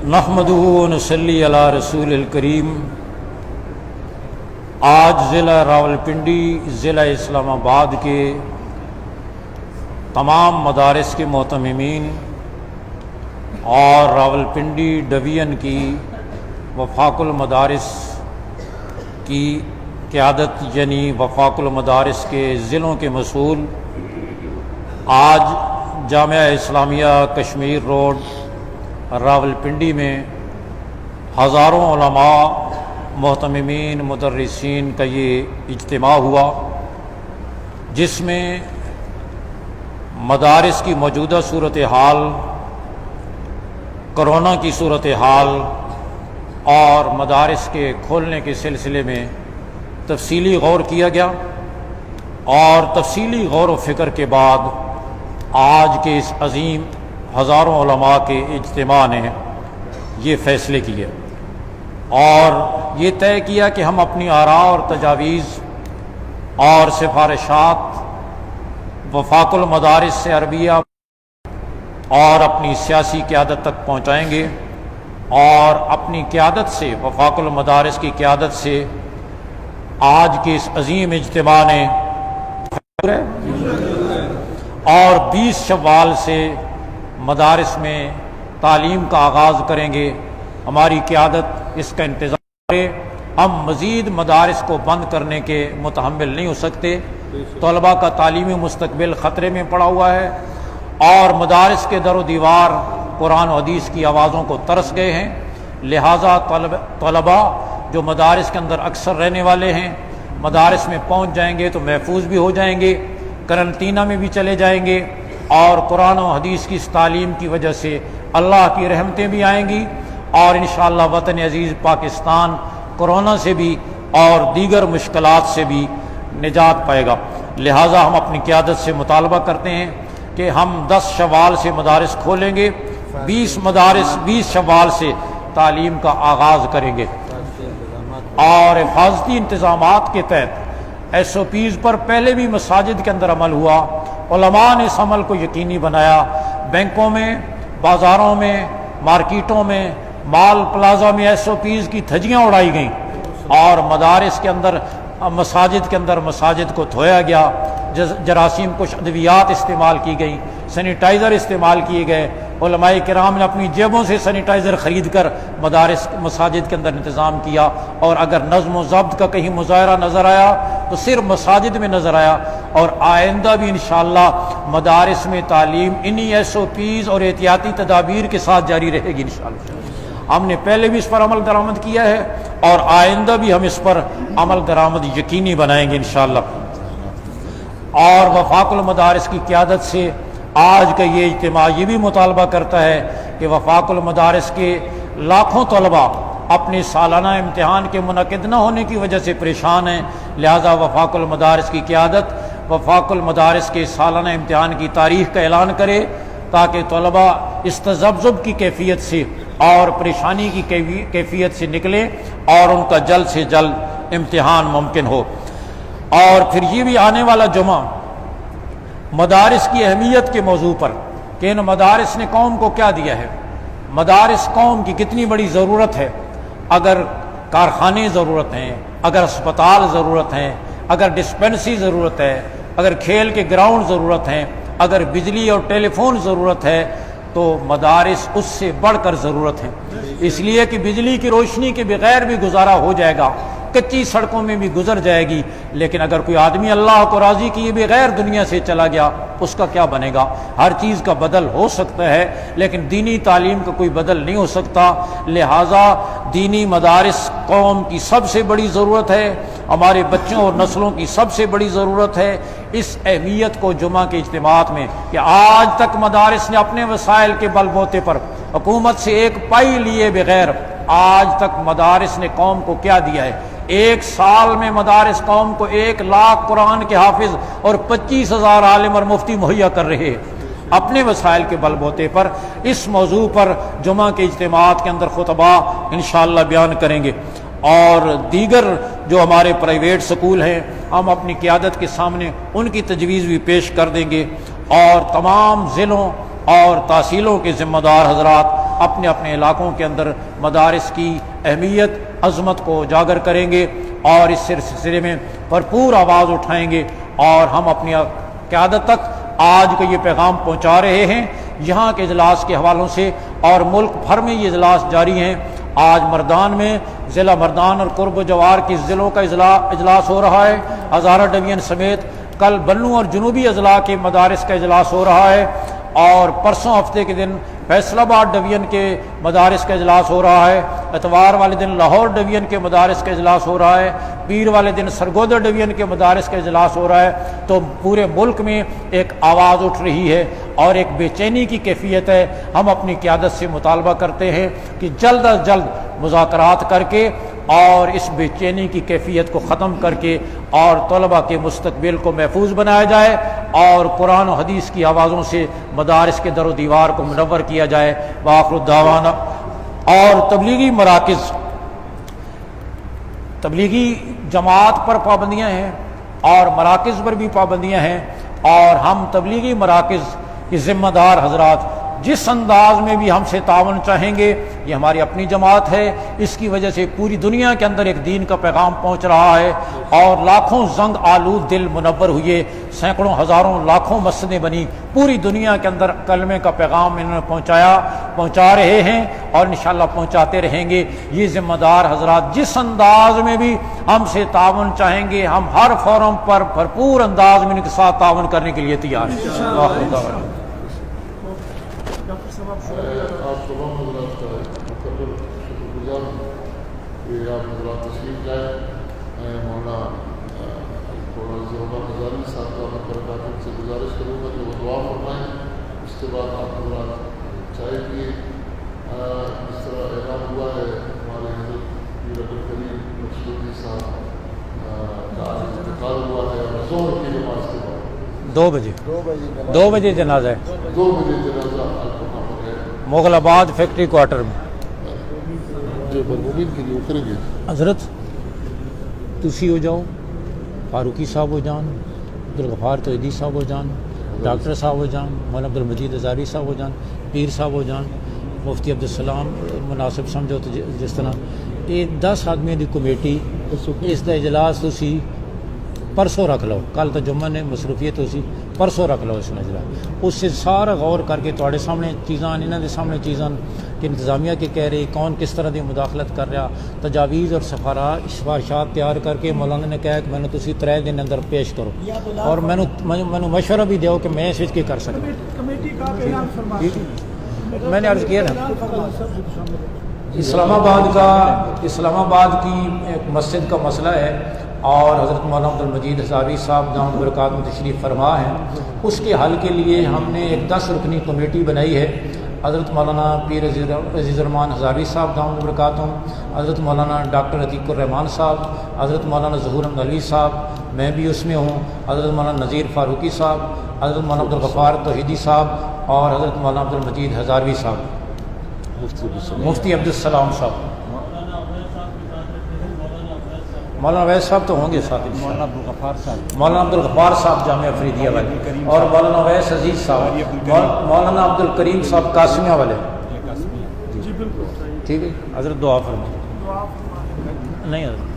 نحمدہ و نصلی علی رسول الکریم۔ آج ضلع راولپنڈی، ضلع اسلام آباد کے تمام مدارس کے معتممین اور راولپنڈی ڈویژن کی وفاق المدارس کی قیادت یعنی وفاق المدارس کے ضلعوں کے مسئول آج جامعہ اسلامیہ کشمیر روڈ راولپنڈی میں ہزاروں علماء، محتممین، مدرسین کا یہ اجتماع ہوا، جس میں مدارس کی موجودہ صورتحال، کرونا کی صورتحال اور مدارس کے کھولنے کے سلسلے میں تفصیلی غور کیا گیا، اور تفصیلی غور و فکر کے بعد آج کے اس عظیم ہزاروں علماء کے اجتماع نے یہ فیصلے کیے اور یہ طے کیا کہ ہم اپنی آراء اور تجاویز اور سفارشات وفاق المدارس سے عربیہ اور اپنی سیاسی قیادت تک پہنچائیں گے، اور اپنی قیادت سے، وفاق المدارس کی قیادت سے آج کے اس عظیم اجتماع نے اور 20 شوال سے مدارس میں تعلیم کا آغاز کریں گے۔ ہماری قیادت اس کا انتظام کرے، ہم مزید مدارس کو بند کرنے کے متحمل نہیں ہو سکتے۔ طلباء کا تعلیمی مستقبل خطرے میں پڑا ہوا ہے، اور مدارس کے در و دیوار قرآن و حدیث کی آوازوں کو ترس گئے ہیں، لہٰذا طلباء جو مدارس کے اندر اکثر رہنے والے ہیں مدارس میں پہنچ جائیں گے تو محفوظ بھی ہو جائیں گے، قرنطینہ میں بھی چلے جائیں گے، اور قرآن و حدیث کی اس تعلیم کی وجہ سے اللہ کی رحمتیں بھی آئیں گی، اور انشاءاللہ وطن عزیز پاکستان کرونا سے بھی اور دیگر مشکلات سے بھی نجات پائے گا۔ لہٰذا ہم اپنی قیادت سے مطالبہ کرتے ہیں کہ ہم 10 شوال سے مدارس کھولیں گے، 20 مدارس 20 شوال سے تعلیم کا آغاز کریں گے، اور حفاظتی انتظامات کے تحت SOPs پر پہلے بھی مساجد کے اندر عمل ہوا، علماء نے اس عمل کو یقینی بنایا، بینکوں میں، بازاروں میں، مارکیٹوں میں، مال پلازا میں SOPs کی دھجیاں اڑائی گئیں، اور مدارس کے اندر، مساجد کے اندر مساجد کو دھویا گیا، جراثیم کش ادویات استعمال کی گئیں، سینیٹائزر استعمال کیے گئے، علماء کرام نے اپنی جیبوں سے سینیٹائزر خرید کر مدارس مساجد کے اندر انتظام کیا، اور اگر نظم و ضبط کا کہیں مظاہرہ نظر آیا تو صرف مساجد میں نظر آیا، اور آئندہ بھی انشاءاللہ مدارس میں تعلیم انہی SOPs اور احتیاطی تدابیر کے ساتھ جاری رہے گی انشاءاللہ۔ ہم نے پہلے بھی اس پر عمل درآمد کیا ہے، اور آئندہ بھی ہم اس پر عمل درآمد یقینی بنائیں گے انشاءاللہ۔ اور وفاق المدارس کی قیادت سے آج کا یہ اجتماع یہ بھی مطالبہ کرتا ہے کہ وفاق المدارس کے لاکھوں طلباء اپنے سالانہ امتحان کے منعقد نہ ہونے کی وجہ سے پریشان ہیں، لہذا وفاق المدارس کی قیادت وفاق المدارس کے سالانہ امتحان کی تاریخ کا اعلان کرے، تاکہ طلباء اس تذبذب کی کیفیت سے اور پریشانی کی کیفیت سے نکلیں اور ان کا جلد سے جلد امتحان ممکن ہو۔ اور پھر یہ بھی آنے والا جمعہ مدارس کی اہمیت کے موضوع پر کہ ان مدارس نے قوم کو کیا دیا ہے، مدارس قوم کی کتنی بڑی ضرورت ہے۔ اگر کارخانے ضرورت ہیں، اگر اسپتال ضرورت ہیں، اگر ڈسپنسری ضرورت ہے، اگر کھیل کے گراؤنڈ ضرورت ہیں، اگر بجلی اور ٹیلی فون ضرورت ہے، تو مدارس اس سے بڑھ کر ضرورت ہے، اس لیے کہ بجلی کی روشنی کے بغیر بھی گزارا ہو جائے گا، کچی سڑکوں میں بھی گزر جائے گی، لیکن اگر کوئی آدمی اللہ کو راضی کیے بغیر دنیا سے چلا گیا اس کا کیا بنے گا؟ ہر چیز کا بدل ہو سکتا ہے لیکن دینی تعلیم کا کوئی بدل نہیں ہو سکتا، لہٰذا دینی مدارس قوم کی سب سے بڑی ضرورت ہے، ہمارے بچوں اور نسلوں کی سب سے بڑی ضرورت ہے۔ اس اہمیت کو جمعہ کے اجتماعات میں کہ آج تک مدارس نے اپنے وسائل کے بل بوتے پر حکومت سے ایک پائی لیے بغیر آج تک مدارس نے قوم کو کیا دیا ہے؟ 1 سال میں مدارس قوم کو 1 لاکھ قرآن کے حافظ اور 25,000 عالم اور مفتی مہیا کر رہے ہیں اپنے وسائل کے بل بوتے پر۔ اس موضوع پر جمعہ کے اجتماعات کے اندر خطبہ انشاءاللہ بیان کریں گے، اور دیگر جو ہمارے پرائیویٹ سکول ہیں ہم اپنی قیادت کے سامنے ان کی تجویز بھی پیش کر دیں گے، اور تمام ضلعوں اور تحصیلوں کے ذمہ دار حضرات اپنے اپنے علاقوں کے اندر مدارس کی اہمیت عظمت کو اجاگر کریں گے اور اس سلسلے میں بھرپور آواز اٹھائیں گے، اور ہم اپنی قیادت تک آج کا یہ پیغام پہنچا رہے ہیں یہاں کے اجلاس کے حوالوں سے، اور ملک بھر میں یہ اجلاس جاری ہیں۔ آج مردان میں ضلع مردان اور قرب و جوار کی ضلعوں کا اجلاس ہو رہا ہے، ہزارہ ڈویژن سمیت کل بنوں اور جنوبی اضلاع کے مدارس کا اجلاس ہو رہا ہے، اور پرسوں ہفتے کے دن فیصل آباد ڈویژن کے مدارس کا اجلاس ہو رہا ہے، اتوار والے دن لاہور ڈویژن کے مدارس کا اجلاس ہو رہا ہے، پیر والے دن سرگودا ڈویژن کے مدارس کا اجلاس ہو رہا ہے۔ تو پورے ملک میں ایک آواز اٹھ رہی ہے اور ایک بے چینی کی کیفیت ہے۔ ہم اپنی قیادت سے مطالبہ کرتے ہیں کہ جلد از جلد مذاکرات کر کے اور اس بے چینی کی کیفیت کو ختم کر کے اور طلباء کے مستقبل کو محفوظ بنایا جائے، اور قرآن و حدیث کی آوازوں سے مدارس کے در و دیوار کو منور کیا جائے۔ وآخر الدعوانا۔ اور تبلیغی مراکز، تبلیغی جماعت پر پابندیاں ہیں اور مراکز پر بھی پابندیاں ہیں، اور ہم تبلیغی مراکز کے ذمہ دار حضرات جس انداز میں بھی ہم سے تعاون چاہیں گے، یہ ہماری اپنی جماعت ہے، اس کی وجہ سے پوری دنیا کے اندر ایک دین کا پیغام پہنچ رہا ہے، اور لاکھوں زنگ آلود دل منور ہوئے، سینکڑوں ہزاروں لاکھوں مسجدیں بنی، پوری دنیا کے اندر کلمے کا پیغام انہوں نے پہنچا رہے ہیں اور انشاءاللہ پہنچاتے رہیں گے۔ یہ ذمہ دار حضرات جس انداز میں بھی ہم سے تعاون چاہیں گے، ہم ہر فورم پر بھرپور انداز میں ان کے ساتھ تعاون کرنے کے لیے تیار ہیں۔ آپ تمام حضرات کا مقرر شکر گزار ہوں کہ آپ حضرات تشریف لائے۔ میں مولانا ضرور ہزاری صاحب کا برکاتوں سے گزارش کروں گا کہ وہ دعا فرمائیں، اس کے بعد آپ حضرات چائے پیے۔ اس طرح اعلان ہوا ہے ہمارے حضرت پیر عبدالکریم مشروطی صاحب کا انتقال ہوا ہے، اور ظہر کی نماز کے بعد 2 بجے جنازہ ہے، 2 بجے جنازہ مغل آباد فیکٹری کوارٹر میں۔ جو مرحومین کے لیے اتریں گے حضرت تسی ہو جاؤ، فاروقی صاحب ہو جان، عبدالغفار توحیدی صاحب ہو جان، ڈاکٹر صاحب ہو جان، مولانا عبدالمجید ہزاری صاحب ہو جان، پیر صاحب ہو جان، مفتی عبدالسلام مناسب سمجھو تو جس طرح یہ 10 آدمیوں کی کمیٹی اس کا اجلاس تسی پرسوں رکھ لو، کل تو جمعہ نے مصروفیت ہو سی، پرسوں رکھ لو اس میں اجلاس، اس سے سارا غور کر کے تھوڑے سامنے چیزاں انہوں کے سامنے چیزاں کہ انتظامیہ کے کہہ رہے کون کس طرح کی مداخلت کر رہا، تجاویز اور سفارشات تیار کر کے مولانا نے کہا کہ میں نے تسی 3 دن اندر پیش کرو، اور میں مشورہ بھی دیو کہ میں اس کی کر سکتا۔ میں نے عرض کیا نا اسلام آباد کی ایک مسجد کا مسئلہ ہے، اور حضرت مولانا عبدالمجید ہزاری صاحب دامت برکاتہ تشریف فرما ہیں، اس کے حل کے لیے ہم نے ایک 10 رکنی کمیٹی بنائی ہے۔ حضرت مولانا پیر عزیز الرحمان ہزاری صاحب دامت برکاتہ، حضرت مولانا ڈاکٹر عتیق الرحمان صاحب، حضرت مولانا ظہور احمد علی صاحب، میں بھی اس میں ہوں، حضرت مولانا نذیر فاروقی صاحب، حضرت مولانا عبدالغفار توحیدی صاحب، اور حضرت مولانا عبدالمجید ہزاروی صاحب، مفتی عبدالسلام صاحب، مولانا اویس صاحب تو ہوں گے ساتھ، مولانا عبدالغفار صاحب جامعہ فریدیہ والے، اور مولانا اویس عزیز صاحب، مولانا عبدالکریم صاحب قاسمیہ والے۔ ٹھیک ہے حضرت دعا فرمائیں۔ نہیں حضرت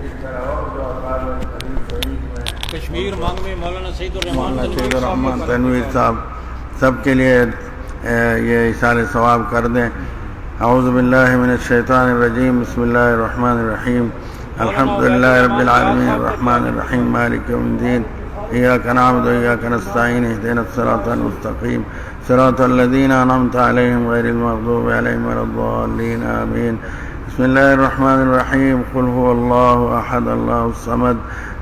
اس طرح اور جو کشمیر مانگ میں مولانا سعید مولانا سعید الرحمان الرحمان تنویر صاحب سب کے لیے یہ ایصال ثواب کر دیں. اعوذ باللہ من الشیطان الرجیم. بسم اللہ الرحمن الرحیم. الحمد للہ رب العالمین الرحمن الرحیم مالک یوم الدین. ایاک نعبد و ایاک نستعین. اہدنا الصراط المستقیم صراط الذین انعمت علیہم غیر المغضوب علیہم ولا الضالین آمین. بسم اللہ الرحمن الرحیم. قل هو اللہ احد اللہ الصمد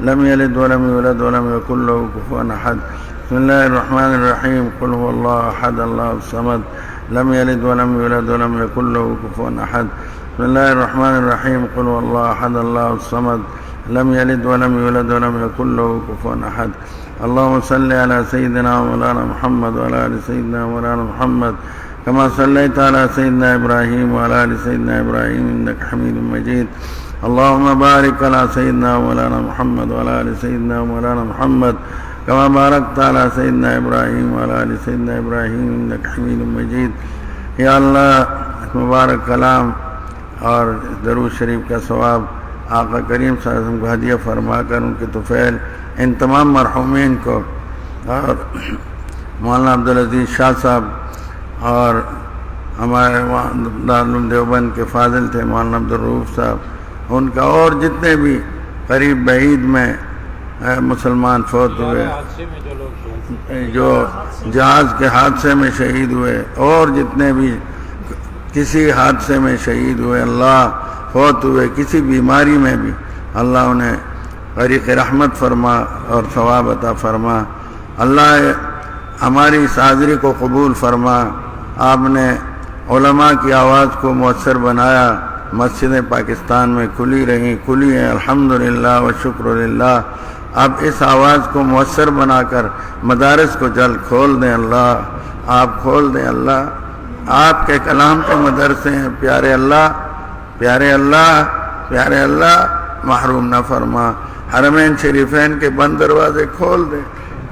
لم یلد ولم یولد ولم یکن له کفوا احد. بسم اللہ الرحمن الرحیم. قل هو اللہ احد اللہ الصمد لم یلد ولم یولد ولم یکن له کفوا احد. بسم اللہ الرحمن الرحیم. قل هو اللہ احد اللہ الصمد لم یلد ولم یولد ولم یکن له کفوا احد. اللهم صل على سيدنا مولانا محمد وعلى ال سيدنا مولانا محمد كما صليت على سيدنا ابراهيم وعلى ال سيدنا ابراهيم انك حميد مجيد. اللهم بارك على سيدنا مولانا محمد وعلى ال سيدنا مولانا محمد كما باركت على سيدنا ابراهيم وعلى ال سيدنا ابراهيم انك حميد مجيد. یا اللہ مبارک کلام اور درود شریف کا ثواب آقا کریم صلی اللہ علیہ وسلم کو ہدیہ فرما کر ان کے طفیل ان تمام مرحومین کو اور مولانا عبدالعزیز شاہ صاحب اور ہمارے دارالعلوم دیوبند کے فاضل تھے مولانا عبدالرؤوف صاحب ان کا اور جتنے بھی قریب بعید میں مسلمان فوت ہوئے جو جہاز کے حادثے میں شہید ہوئے اور جتنے بھی کسی حادثے میں شہید ہوئے اللہ فوت ہوئے کسی بیماری میں بھی اللہ انہیں غریق رحمت فرما اور ثواب عطا فرما. اللہ ہماری اس حاضری کو قبول فرما. آپ نے علماء کی آواز کو مؤثر بنایا. مسجدیں پاکستان میں کھلی ہیں الحمدللہ و شکر للہ. اب اس آواز کو مؤثر بنا کر مدارس کو جلد کھول دیں اللہ. آپ کھول دیں اللہ. آپ کے کلام کے مدرسے ہیں. پیارے اللہ پیارے اللہ پیارے اللہ محروم نہ فرما. حرمین شریفین کے بند دروازے کھول دے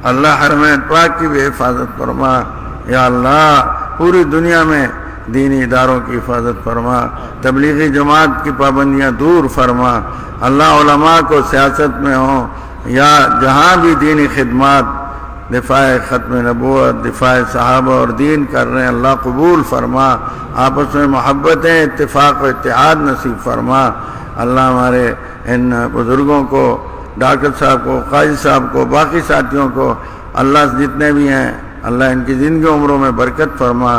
اللہ. حرمین پاک کی بھی حفاظت فرما. یا اللہ پوری دنیا میں دینی اداروں کی حفاظت فرما. تبلیغی جماعت کی پابندیاں دور فرما. اللہ علماء کو سیاست میں ہوں یا جہاں بھی دینی خدمات دفاع ختم نبوت دفاع صحابہ اور دین کر رہے ہیں اللہ قبول فرما. آپس میں محبتیں اتفاق و اتحاد نصیب فرما. اللہ ہمارے ان بزرگوں کو ڈاکٹر صاحب کو قاضی صاحب کو باقی ساتھیوں کو اللہ جتنے بھی ہیں اللہ ان کی زندگی عمروں میں برکت فرما.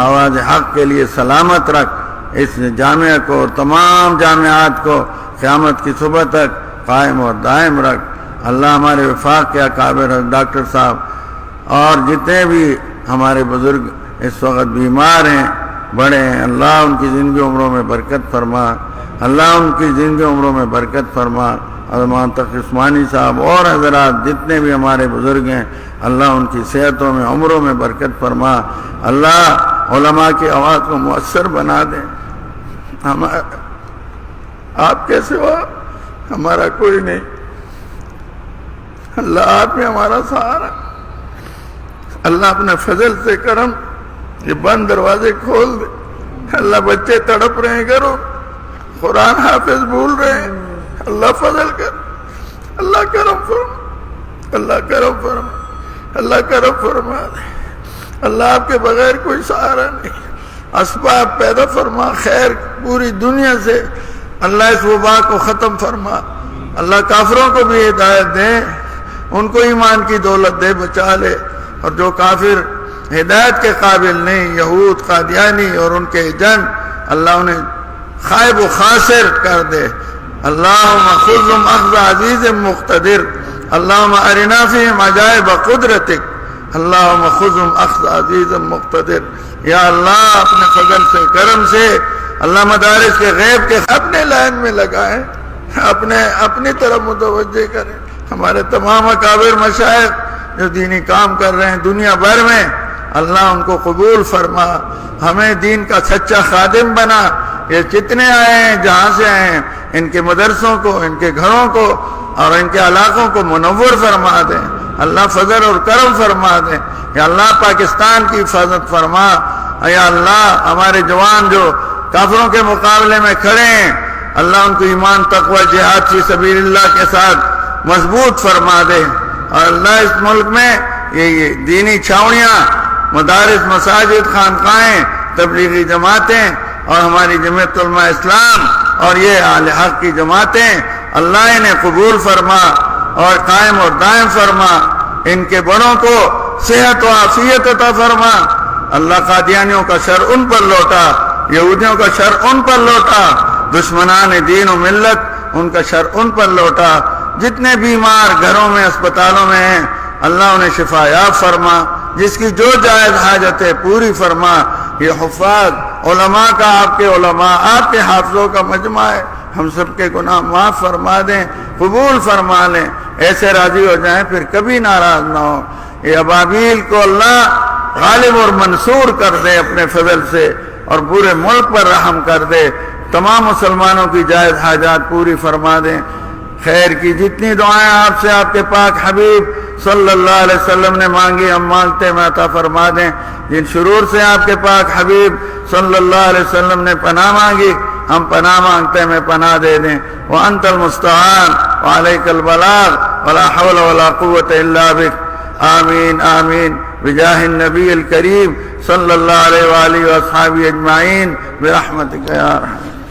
آواز حق کے لیے سلامت رکھ. اس جامعہ کو اور تمام جامعات کو قیامت کی صبح تک قائم اور دائم رکھ. اللہ ہمارے وفاق کے اکابر ڈاکٹر صاحب اور جتنے بھی ہمارے بزرگ اس وقت بیمار ہیں بڑے ہیں اللہ ان کی زندگی عمروں میں برکت فرما. اللہ ان کی زندگی عمروں میں برکت فرما. علامہ تقی عثمانی صاحب اور حضرات جتنے بھی ہمارے بزرگ ہیں اللہ ان کی صحتوں میں عمروں میں برکت فرما. اللہ علماء کی آواز کو مؤثر بنا دیں. آپ کے سوا ہمارا کوئی نہیں. اللہ آپ میں ہمارا سہارا. اللہ اپنے فضل سے کرم یہ بند دروازے کھول دے. اللہ بچے تڑپ رہے ہیں کرو قرآن حافظ بھول رہے ہیں اللہ فضل کر. اللہ کرم فرما. اللہ کرم فرما. اللہ کرم فرما دے. اللہ آپ کے بغیر کوئی سہارا نہیں. اسباب پیدا فرما خیر پوری دنیا سے اللہ اس وبا کو ختم فرما. اللہ کافروں کو بھی ہدایت دے ان کو ایمان کی دولت دے بچا لے. اور جو کافر ہدایت کے قابل نہیں یہود قادیانی اور ان کے جن اللہ انہیں خائب و خاسر کر دے. اللہم خذهم اخذ عزیز مقتدر. اللہم ارنا فیہم عجائب قدرتک. اللہم خذهم اخذ عزیز مقتدر. یا اللہ اپنے فضل سے کرم سے اللہ مدارس کے غیب کے اپنے لائن میں لگائیں اپنی طرف متوجہ کریں. ہمارے تمام اکابر مشائخ جو دینی کام کر رہے ہیں دنیا بھر میں اللہ ان کو قبول فرما. ہمیں دین کا سچا خادم بنا. یہ جتنے آئے ہیں جہاں سے آئے ہیں ان کے مدرسوں کو ان کے گھروں کو اور ان کے علاقوں کو منور فرما دیں. اللہ فضل اور کرم فرما دیں. یا اللہ پاکستان کی حفاظت فرما. یا اللہ ہمارے جوان جو کافروں کے مقابلے میں کھڑے ہیں اللہ ان کو ایمان تقوی جہاد فی سبیل اللہ کے ساتھ مضبوط فرما دے. اور اللہ اس ملک میں یہ دینی چھاؤنیاں، مدارس، مساجد، خانقاہیں، تبلیغی جماعتیں اور ہماری جمعیت علماء اسلام اور یہ اہل حق کی جماعتیں، اللہ انہیں قبول فرما اور قائم اور دائم فرما، ان کے بڑوں کو صحت و عافیت عطا فرما۔ اللہ قادیانیوں کا شر ان پر لوٹا، یہودیوں کا شر ان پر لوٹا، دشمنان دین و ملت ان کا شر ان پر لوٹا۔ جتنے بیمار گھروں میں، اسپتالوں میں ہیں، اللہ انہیں شفا یاب فرما، جس کی جو جائز حاجت ہے پوری فرما۔ یہ حفاظ علماء کا، آپ کے علماء، آپ کے حافظوں کا مجمع ہے، ہم سب کے گناہ معاف فرما دیں، قبول فرما لیں، ایسے راضی ہو جائیں پھر کبھی ناراض نہ ہو۔ یہ ابابیل کو اللہ غالب اور منصور کر دے اپنے فضل سے، اور پورے ملک پر رحم کر دے، تمام مسلمانوں کی جائز حاجات پوری فرما دیں۔ خیر کی جتنی دعائیں آپ سے آپ کے پاک حبیب صلی اللہ علیہ وسلم نے مانگی، ہم مانگتے ہیں عطا فرما دیں۔ جن شرور سے آپ کے پاک حبیب صلی اللہ علیہ وسلم نے پناہ مانگی، ہم پناہ مانگتے ہیں، پناہ دے دیں۔ وَأَنْتَ الْمُسْتَعَانُ وَعَلَيْكَ الْبَلَاغُ وَلَا حَوْلَ وَلَا قُوَّةَ إِلَّا بِكَ۔ آمین آمین بجاہ النبی الکریم صلی اللہ علیہ وآلہ وصحبہ اجمعین برحمتک یا ارحم۔